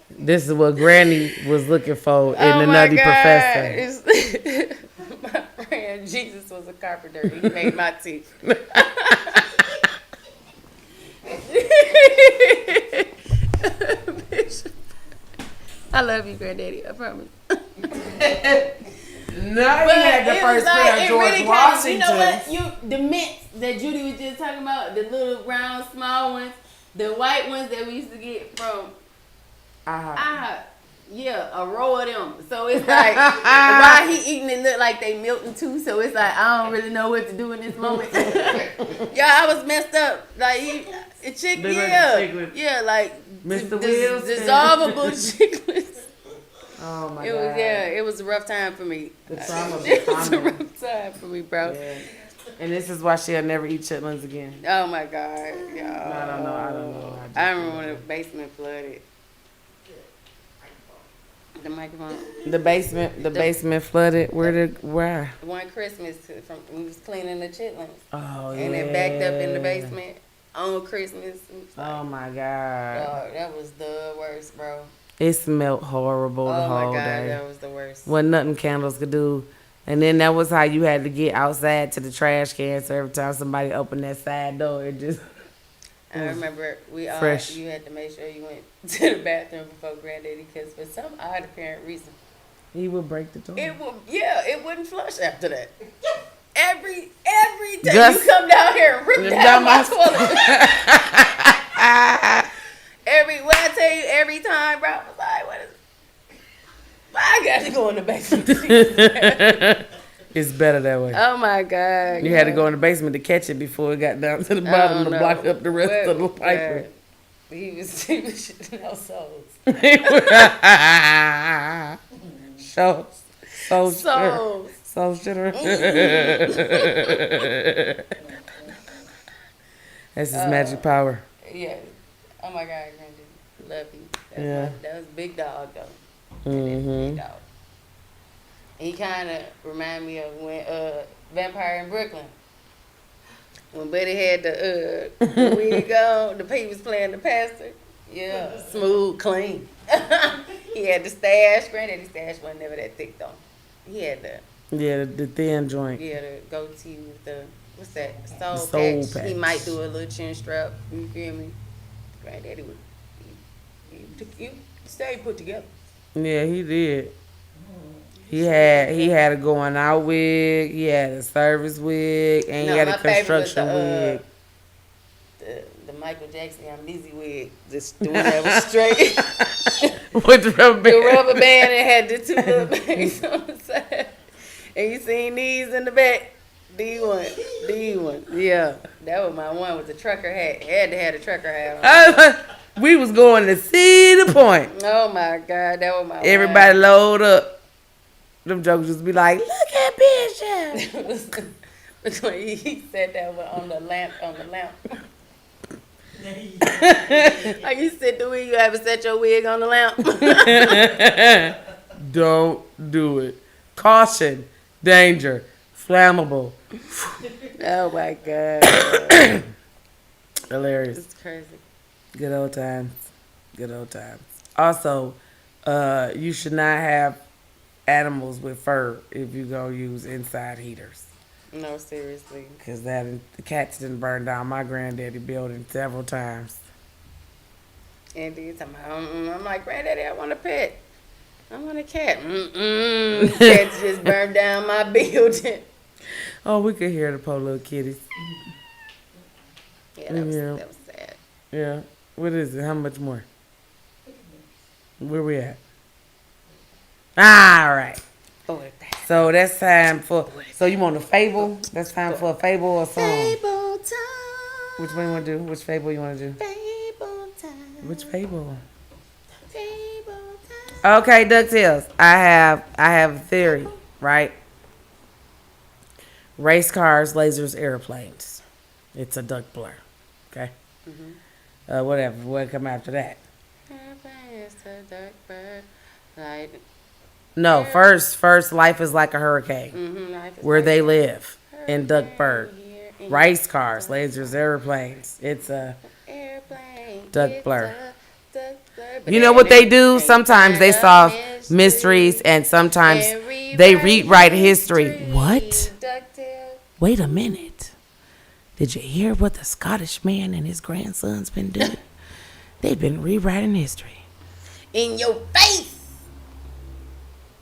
This is what Granny was looking for in the Nutty Professor. Professor. My friend Jesus was a carpenter. He made my teeth. I love you, Granddaddy. I promise. No, he had the it first was pair like, of it George really Washington. you know what? The mints that Judy was just talking about, the little round, small ones, the white ones that we used to get from yeah, a row of them. So it's like, while he eating it look like they melting too. So it's like, I don't really know what to do in this moment. Yeah, I was messed up. Like, They like the yeah. chiclets. Yeah, like, Mr. Wilson. dissolvable chiclets. Oh my It God. was, yeah, it was a rough time for me. The trauma of It was a the rough time for me, bro. Yeah. And this is why she'll never eat chitlins again. Oh my God, y'all. I don't know. I remember when the basement flooded. The microphone. The basement flooded. Where? One Christmas, we was cleaning the chitlins, Oh yeah. and it backed up in the basement on Christmas. It was like, Oh my God. dog, that was the worst, bro. It smelled horrible the Oh my whole God, day. that was the worst. Wasn't nothing candles could do. And then that was how you had to get outside to the trash can. So every time somebody opened that side door, it just I remember fresh. you had to make sure you went to the bathroom before Granddaddy, because for some odd apparent reason, he would break the door. it wouldn't flush after that. Every time Gus- you come down here and rip down my toilet. When I tell you every time, bro, I was like, what is? Why I got to go in the basement? It's better that way. Oh my God! You had to go in the basement to catch it before it got down to the bottom to block up the rest of the piper. He was shitting out souls. So shitter. That's his magic power. Yeah. Oh my God, Granddaddy, love you. That was big dog though. Big dog. He kind of reminded me of when Vampire in Brooklyn. When Buddy had the wig on, he was playing the pastor. Yeah, smooth, clean. He had the stash. Granddaddy's stash wasn't never that thick though. He had the the thin joint. the goatee with the what's that soul Soul patch. patch. He might do a little chin strap. You feel me? Granddaddy would You stay put together. Yeah, he did. He had a going out wig, he had a service wig, and he No, had a my favorite was construction wig. the Michael Jackson I'm Lizzie wig. Just the one that was straight. With the rubber The band. rubber band and had the two little bangs on the side. And you seen these in the back. D1. Yeah. That was my one with the trucker hat. Had to have the trucker hat on. We was going to see the point. Oh my God, that was my Everybody load up. Them jokers just be like, look at Bishop. Which one he said that was on the lamp. Like you said the wig, you ever set your wig on the lamp? Don't do it. Caution, danger, flammable. Oh my God. Hilarious. It's crazy. Good old times. Good old times. Also, you should not have animals with fur if you go use inside heaters. No, seriously. Because the cats didn't burn down my granddaddy building several times. And then I'm like, Granddaddy, I want a pet. I want a cat. Cats just burned down my building. Oh, we could hear the poor little kitties. Yeah, that was sad. Yeah. What is it? How much more? Where we at? All right. So that's time for. So you want a fable? That's time for a fable or a song. Fable time. Which one you want to do? Which fable you want to do? Fable time. Which fable? Fable time. Okay, DuckTales. I have a theory, right? Race cars, lasers, airplanes. It's a duck blur. Okay. Whatever. What come after that? No, first, life is like a hurricane. Where they live in Duckburg. Race cars, lasers, airplanes. It's a duck blur. You know what they do? Sometimes they solve mysteries, and sometimes they rewrite history. What? Wait a minute. Did you hear what the Scottish man and his grandson's been doing? They've been rewriting history. In your face.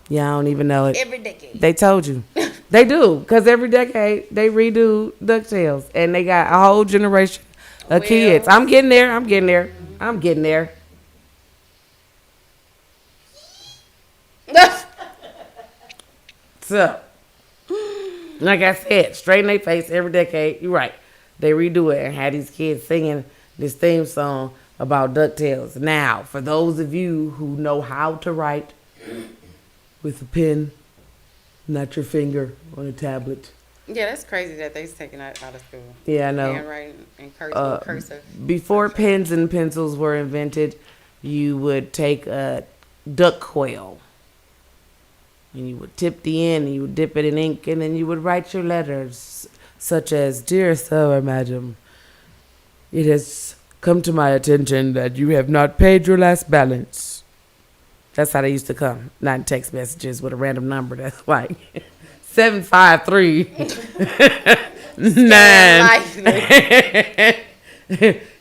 Yeah, I don't even know it. Every decade. They told you. They do. Because every decade, they redo DuckTales. And they got a whole generation of kids. I'm getting there. So, like I said, straight in their face every decade. You're right. They redo it and had these kids singing this theme song about DuckTales. Now, for those of you who know how to write with a pen, not your finger on a tablet. Yeah, that's crazy that they's taking out of school. Yeah, I know. Handwriting and cursive. Before pens and pencils were invented, you would take a duck quail and you would tip the end and you would dip it in ink and then you would write your letters such as, Dear Sir, Madam, it has come to my attention that you have not paid your last balance. That's how they used to come, not in text messages with a random number that's like 753 9.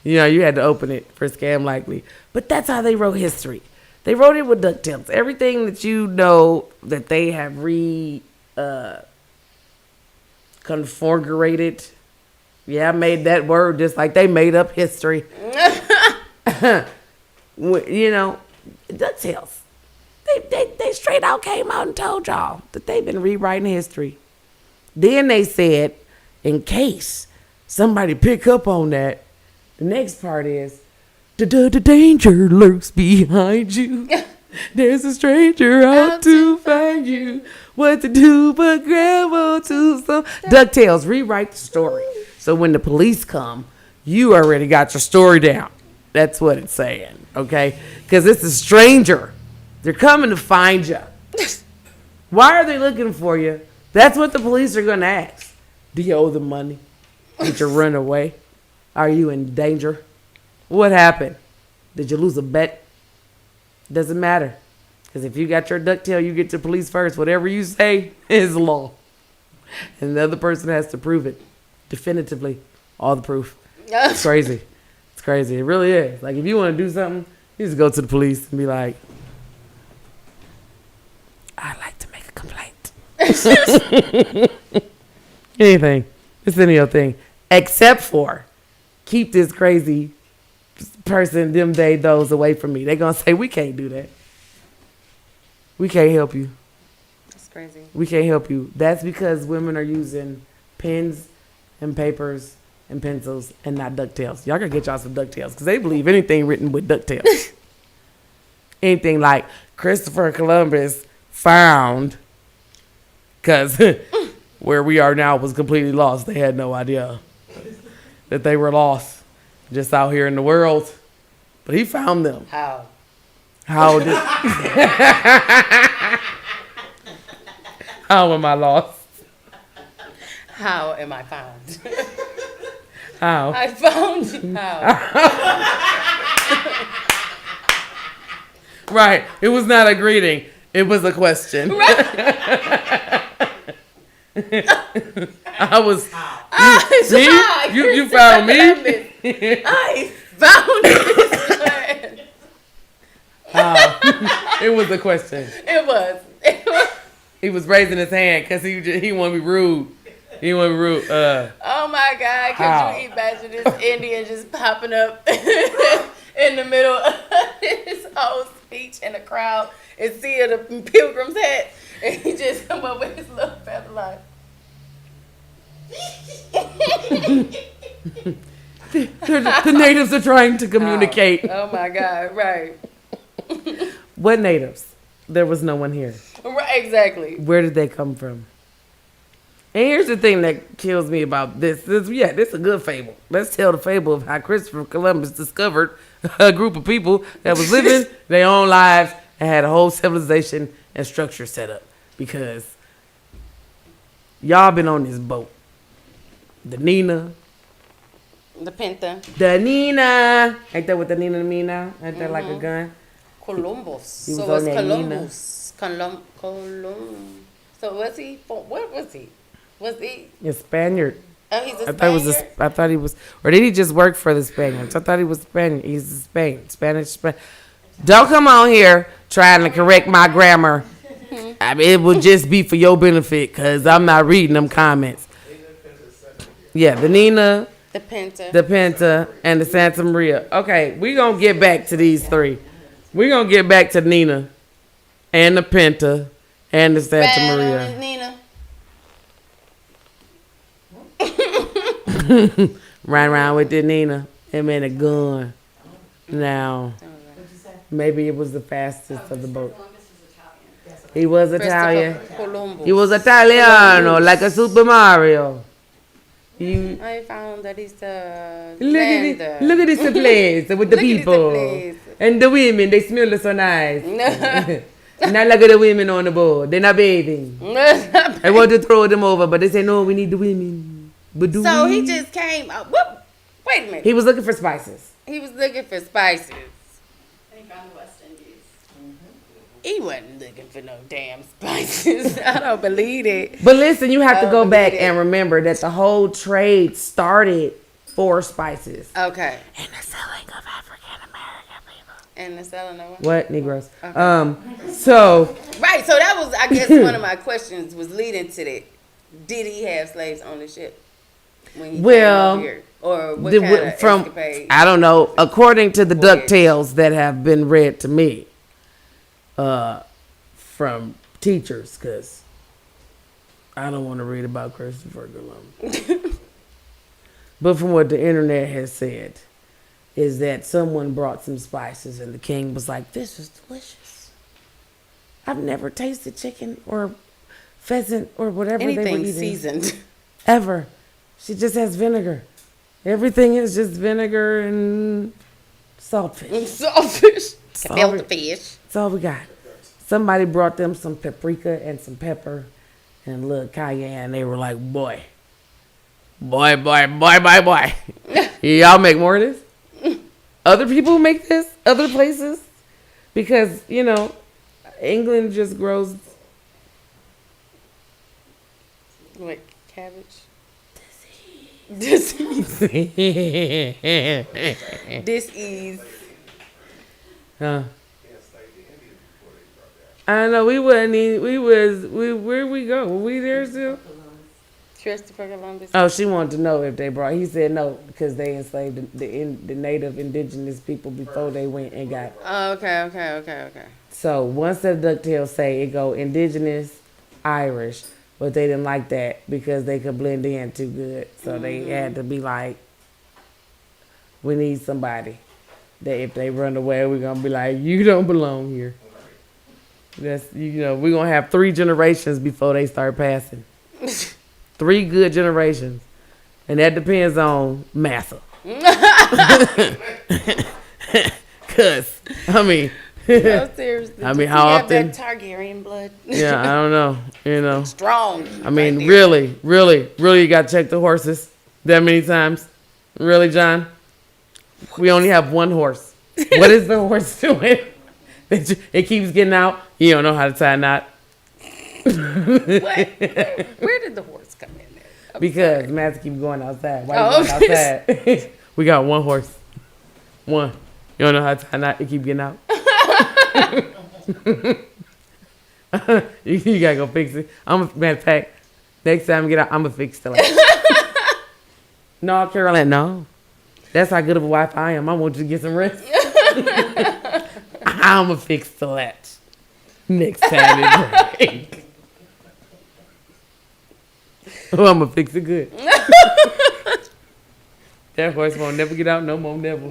You know, you had to open it for Scam Likely. But that's how they wrote history. They wrote it with DuckTales. Everything that you know that they have configurated. Yeah, I made that word just like they made up history. You know, DuckTales. They straight out came out and told y'all that they've been rewriting history. Then they said, in case somebody pick up on that, the next part is, the danger lurks behind you. There's a stranger out to find you. What to do but grab onto some. DuckTales, rewrite the story. So when the police come, you already got your story down. That's what it's saying, okay? Because it's a stranger. They're coming to find you. Why are they looking for you? That's what the police are going to ask. Do you owe them money? Did you run away? Are you in danger? What happened? Did you lose a bet? Doesn't matter. Because if you got your ducktail, you get to police first. Whatever you say is law. And the other person has to prove it. Definitively. All the proof. It's crazy. It's crazy. It really is. Like, if you want to do something, He just go to the police and be like, I'd like to make a complaint. Anything. It's any other thing. Except for keep this crazy person, them, they, those away from me. They're going to say, we can't do that. We can't help you. That's crazy. We can't help you. That's because women are using pens and papers and pencils and not DuckTales. Y'all gotta get y'all some DuckTales because they believe anything written with DuckTales. Anything like Christopher Columbus found, because where we are now was completely lost. They had no idea that they were lost just out here in the world. But he found them. How? How did... How am I lost? How am I found? How? I found you. How? Right. It was not a greeting. It was a question. I was... You found me? I found this. It was a question. It was. He was raising his hand because he want to be rude. He want to be rude. Oh my God! Could you imagine this Indian just popping up in the middle of his whole speech, and the crowd is seeing the pilgrim's hat, and he just come up with his little feather like. The natives are trying to communicate. Oh my God! Right. What natives? There was no one here. Right. Exactly. Where did they come from? And here's the thing that kills me about this. This is a good fable. Let's tell the fable of how Christopher Columbus discovered a group of people that was living their own lives and had a whole civilization and structure set up. Because y'all been on this boat. The Nina. The Pinta. The Nina. Ain't that what the Nina mean now? Ain't that like a gun? Columbus. He was So on it's that Columbus. So was he? What was he? Was he? A Spaniard. Oh, he's a I thought he was, or did he just work for the Spaniards? I thought he was Spaniard. He's Spanish. Don't come on here trying to correct my grammar. I mean, it would just be for your benefit because I'm not reading them comments. Yeah, the Nina, the Pinta, and the Santa Maria. Okay, we're going to get back to these three. We're going to get back to Nina and the Pinta and the Santa Maria. Nina. Run around with the Nina. Him and a gun. Now, maybe it was the fastest of the boat. He was Italian. He was Italiano, like a Super Mario. I found that he's the Look at this place with the people. And the women, they smell so nice. Now look at the women on the board. They're not bathing. I want to throw them over, but they say, no, we need the women. But so he just came up. Wait a minute. He was looking for spices. He was looking for spices. And he found the West Indies. He wasn't looking for no damn spices. I don't believe it. But listen, you have to go back and remember that the whole trade started for spices. Okay. And the selling of African American people. And the selling of what? Negroes. Okay. So. Right. So that was, I guess, one of my questions was leading to that. Did he have slaves on the ship when he came over here? Or what kind of escapade? I don't know. According to the DuckTales that have been read to me from teachers, because I don't want to read about Christopher Columbus. But from what the internet has said, is that someone brought some spices and the king was like, this is delicious. I've never tasted chicken or pheasant or whatever they were eating. Anything seasoned. Ever. She just has vinegar. Everything is just vinegar and saltfish. Saltfish. Gefilte fish. That's all we got. Somebody brought them some paprika and some pepper and a little cayenne. They were like, boy. Y'all make more of this? Other people make this? Other places? Because, England just grows... Like cabbage? Disease. Huh? He enslaved the Indians before they brought that. I know we wasn't. Where we go? Were we there still? Christopher Columbus. Oh, she wanted to know if they brought. He said no because they enslaved the native indigenous people before they went and got. Oh, okay. So once the DuckTales say it go indigenous, Irish, but they didn't like that because they could blend in too good. So they had to be like, we need somebody that if they run away, we're gonna be like, you don't belong here. That's we're gonna have 3 generations before they start passing. 3 good generations, and that depends on massa. Cause I mean. No, seriously. I mean, how Does he often? have that Targaryen blood? Yeah, I don't know. Strong. I mean, right there. really, you got to check the horses that many times. Really, John? We only have 1 horse. What is the horse doing? It keeps getting out. You don't know how to tie a knot. What? Where did the horse come in there? Because Master keep going outside. Why Oh. you going outside? We got 1 horse. 1. You don't know how to tie a knot. It keep getting out. You gotta go fix it. Matter of fact, next time I get out, I'm gonna fix the latch. No, Carolyn, no. That's how good of a wife I am. I want you to get some rest. I'm gonna fix the latch next time it breaks. Oh, I'm gonna fix it good. That horse won't never get out no more, never.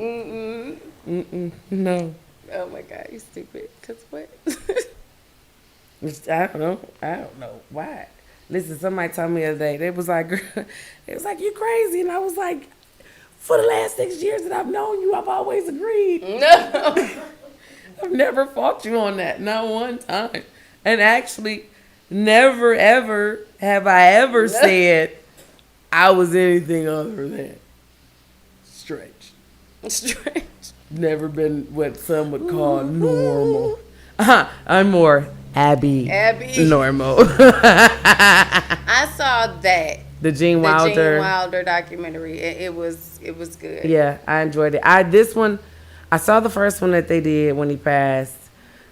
No. Oh my God, you stupid. Cause what? I don't know why. Listen, somebody told me the other day, they was like, you crazy. And I was like, for the last 6 years that I've known you, I've always agreed. No. I've never fought you on that, not one time. And actually, never, ever have I ever said I was anything other than strange. Strange. Never been what some would call normal. I'm more Abby. Normal. I saw that. The Gene The Wilder. Gene Wilder documentary. It was good. Yeah, I enjoyed it. I saw the first one that they did when he passed,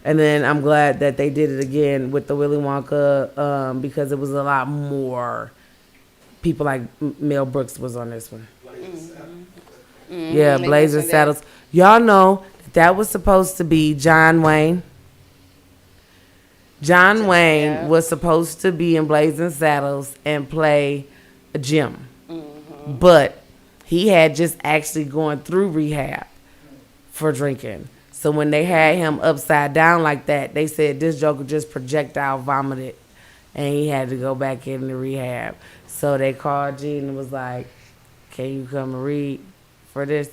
and then I'm glad that they did it again with the Willy Wonka because it was a lot more people like Mel Brooks was on this one. Yeah, they Blazing mentioned Saddles. Y'all know that was supposed to be John Wayne. John Wayne was supposed to be in Blazing Saddles and play Jim. But he had just actually gone through rehab for drinking. So when they had him upside down like that, they said this joker just projectile vomited and he had to go back into rehab. So they called Gene and was like, can you come and read for this?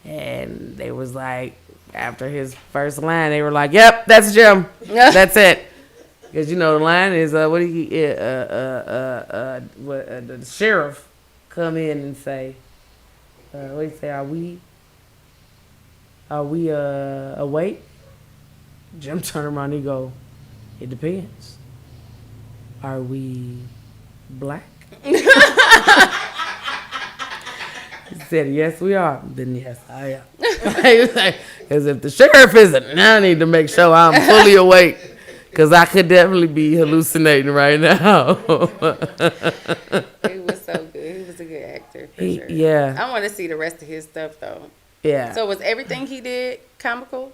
And they was like, after his first line, they were like, yep, that's Jim. That's it. Because, the line is, the sheriff come in and say, what do you say, are we awake? Jim turned around and he go, it depends. Are we black? He said, yes, we are. Then, yes, I am. Because if the sheriff isn't, now I need to make sure I'm fully awake. Because I could definitely be hallucinating right now. He was so good. He was a good actor, for sure. Yeah. I want to see the rest of his stuff, though. Yeah. So was everything he did comical?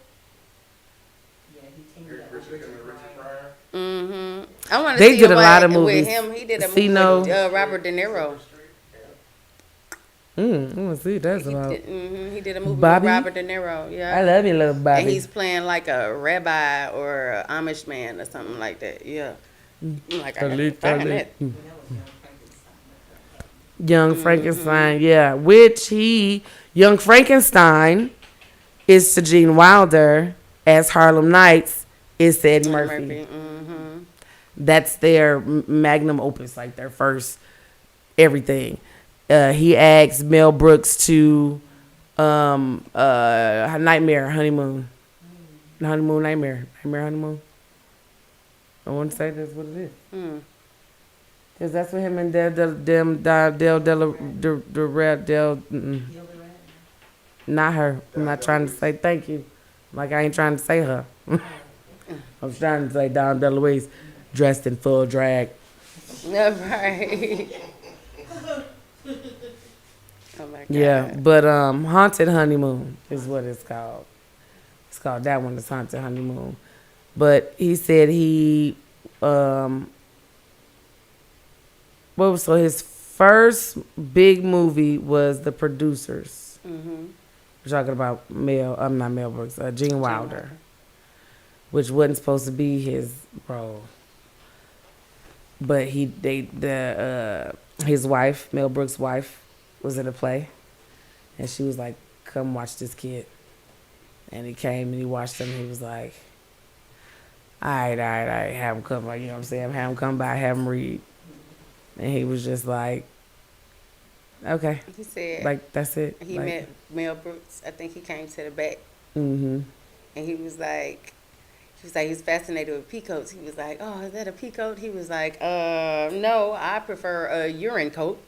Yeah, he came Richard Pryor. Mm-hmm. I want to They see did the a lot one of movies. with him. He did a See, movie no. with Robert De Niro. I want to see what that's about. He did a movie Bobby? with Robert De Niro. Yeah. I love you, little Bobby. And he's playing like a rabbi or an Amish man or something like that. Yeah. I'm like, I gotta find that. Young Frankenstein, yeah. Young Frankenstein is to Gene Wilder as Harlem Nights is to Eddie Murphy. That's their magnum opus, like their first everything. He asked Mel Brooks to Nightmare Honeymoon. Nightmare Honeymoon. I want to say that's what it is. Because that's what him and not her. I'm not trying to say thank you. Like I ain't trying to say her. I'm trying to say Dom DeLuise dressed in full drag. Right. Oh my God. Yeah, but Haunted Honeymoon is what it's called. It's called that one is Haunted Honeymoon. But he said so his first big movie was The Producers. Mm-hmm. We're talking about not Mel Brooks, Gene Wilder, which wasn't supposed to be his role. But his wife, Mel Brooks' wife, was in the play, and she was like, "Come watch this kid." And he came and he watched him. And he was like, "All right, have him come by." You know what I'm saying? Have him come by, have him read, and he was just like, "Okay." He said, Like that's it. He met Mel Brooks. I think he came to the back, Mm-hmm. and he was he was fascinated with peacoats. He was like, "Oh, is that a peacoat?" He was like, "No, I prefer a urine coat."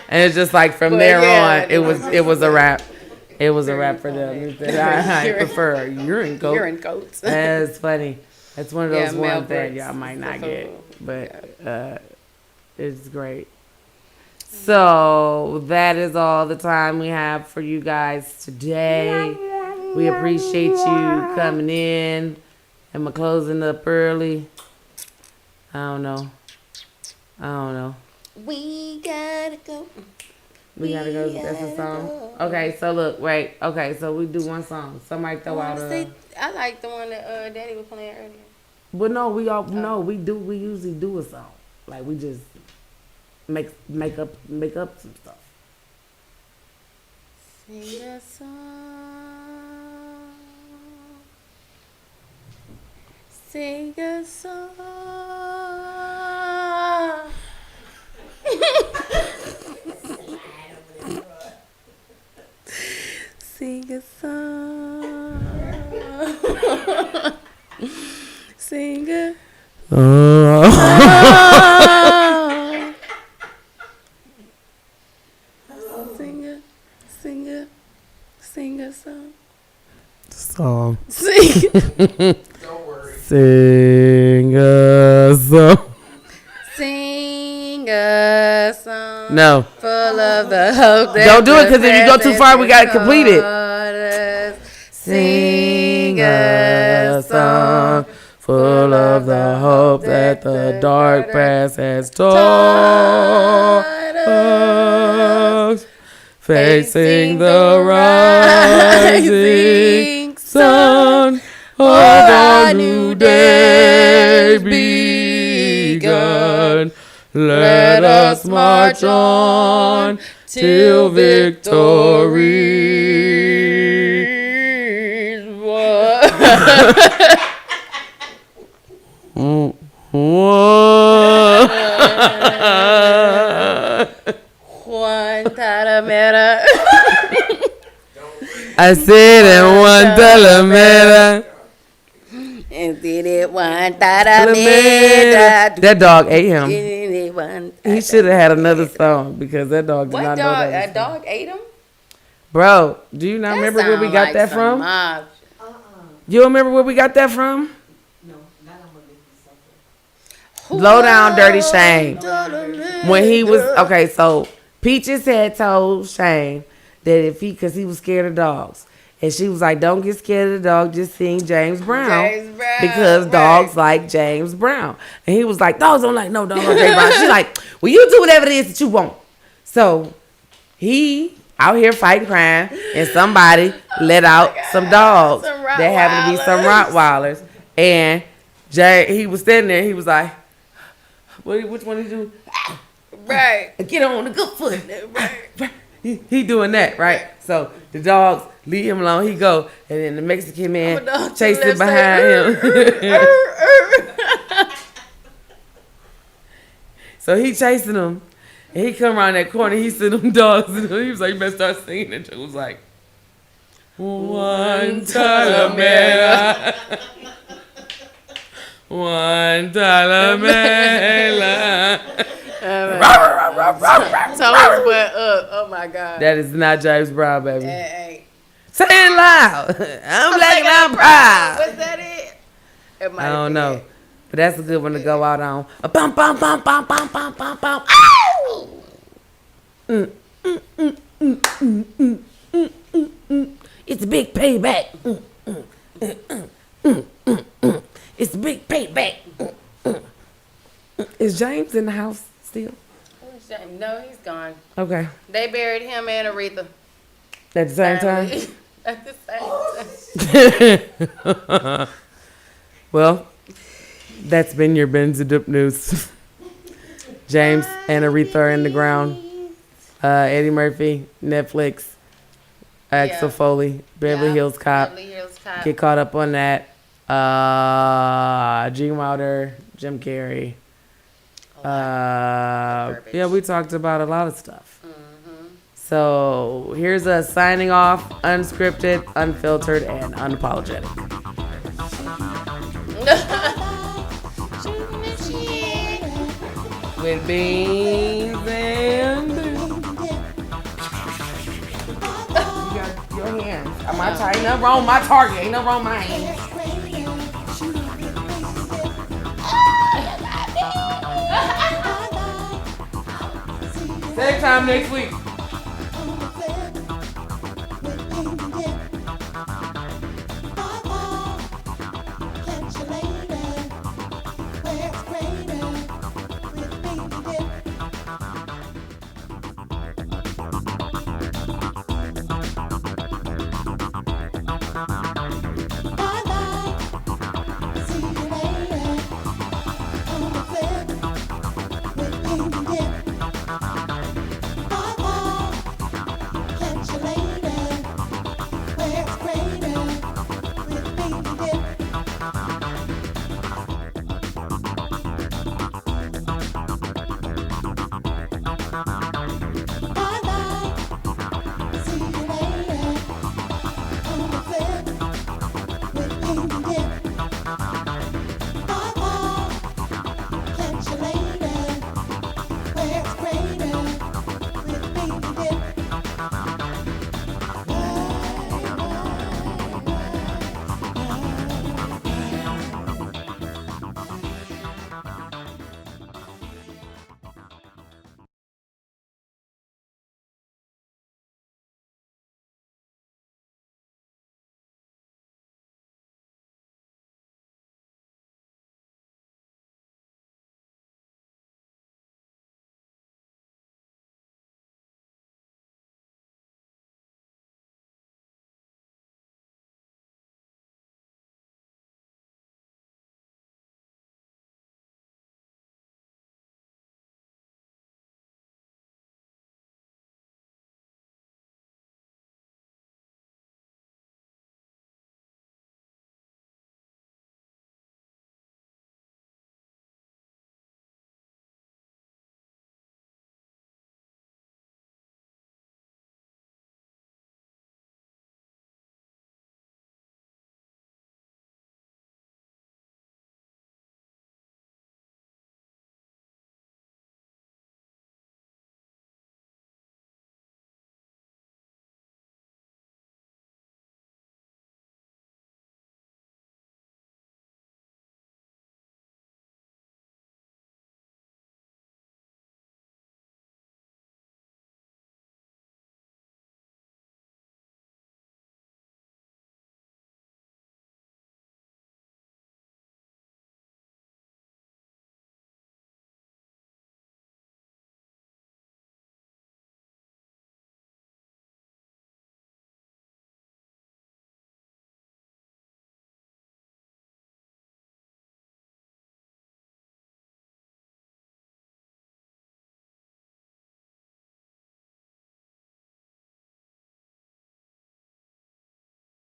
And it's just like from But there yeah, on, it was a wrap. It was a wrap for them. He said, I prefer a urine coat. Urine coats. That's funny. That's one of those Mel ones that Brooks y'all might is not the get, fool. but it's great. So that is all the time we have for you guys today. We appreciate you coming in. Am I closing up early? I don't know. We gotta go. We gotta go. That's a song. Okay, so look, wait. Okay, so we do one song. Somebody throw out a. I like the one that Daddy was playing earlier. But no, we usually do a song. Like we just make up some stuff. Sing a song. Sing a song. Sing a song. Sing a sing a song. Song. Sing. Don't worry. Sing a song. Sing a song. No. Full of the hope that Don't do it, 'cause if you go too far, we gotta complete it. Sing a song full of the hope that the dark past has taught us. Facing the rising sun of a new day begun. Let us march on till victory is won. Guantanamera. I said in one Talamera. And did it Guantanamera. That dog ate him. He He should have had another song because that dog did What not know dog? that. A dog ate him? Bro, do you not remember where we got that from? You remember where we got that from? No, not on my business. Low Down Dirty Shame. When he was okay, so Peaches had told Shane that because he was scared of dogs, and she was like, "Don't get scared of the dog, just sing James Brown, because dogs like James Brown." And he was like, "Dogs don't like no James Brown." She's like, "Well, you do whatever it is that you want." So he out here fighting crime, and somebody let out some dogs that happened to be some Rottweilers, and he was standing there. He was like, "Which one did you?" Right. Get on the good foot. He doing that, right? So the dogs leave him alone. He go, and then the Mexican man chasing behind him. So he chasing him, and he come around that corner. He see them dogs, and he was like, "You better start singing." And it was like, "One Talamera, one Talamera." Toes went up. Oh my God. That is not James Brown, baby. Hey. Say it loud. I'm black and I'm proud. Was that it? It might I have don't been know. it. But that's a good one to go out on. A bum bum bum bum bum bum bum bum. Ow! It's a big payback. It's a big payback. Is James in the house still? Where's James? No, he's gone. Okay. They buried him and Aretha. At the same time? At the same time. Well, that's been your Benzadup news. James and Aretha are in the ground. Eddie Murphy, Netflix, Axel Foley, Beverly Hills Cop. Beverly Hills Cop. Get caught up on that. Gene Wilder, Jim Carrey. Yeah, we talked about a lot of stuff. So here's us signing off, unscripted, unfiltered, and unapologetic. With beans and you got your hands. I'm not ain't nothing wrong with my target. Ain't nothing wrong with my hands. Same time next week.